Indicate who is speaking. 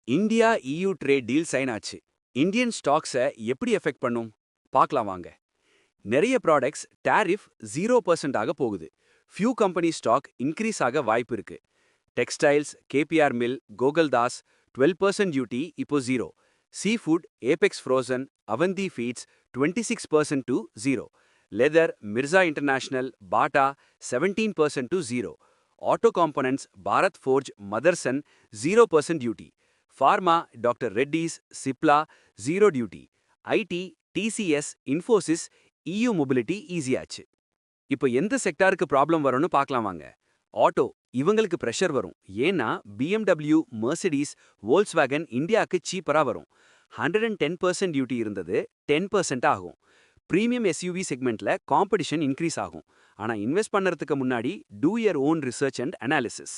Speaker 1: India EU trade deal sign ஆச்சு. Indian ஸ்டாக்ஸை எப்படி எஃபெக்ட் பண்ணும்? பார்க்கலாம் வாங்க. நிறைய ப்ராடக்ட்ஸ் டாரிஃப் 0% ஆக போகுது. ஃபியூ கம்பெனி ஸ்டாக் இன்க்ரீஸ் ஆக வாய்ப்பு இருக்கு. Textiles, KPR mill, Gokaldas 12% duty இப்போ 0. Sea food, Apex Frozen, Avanti feeds 26% to 0. Leather, Mirza international, Bata 17% to 0. Auto components, Bharat Forge, Motherson 0% duty. Pharma, doctor Reddy's, Cipla 0 duty. IT, TCS, Infosys, EU mobility ஈஸியாச்சு. இப்போ எந்த செக்டாருக்கு problem வரும்னு பார்க்கலாம் வாங்க. ஆட்டோ, இவங்களுக்கு பிரஷர் வரும். ஏன்னா BMW, மெர்சிடிஸ், வோல்க்ஸ்வேகன் இந்தியாவுக்கு சீப்பரா வரும். 110% டியூட்டி இருந்தது 10% ஆகும். பிரீமியம் SUV செக்மெண்ட்ல காம்படிஷன் இன்க்ரீஸ் ஆகும். ஆனா இன்வெஸ்ட் பண்ணறதுக்கு முன்னாடி two your own research and analysis.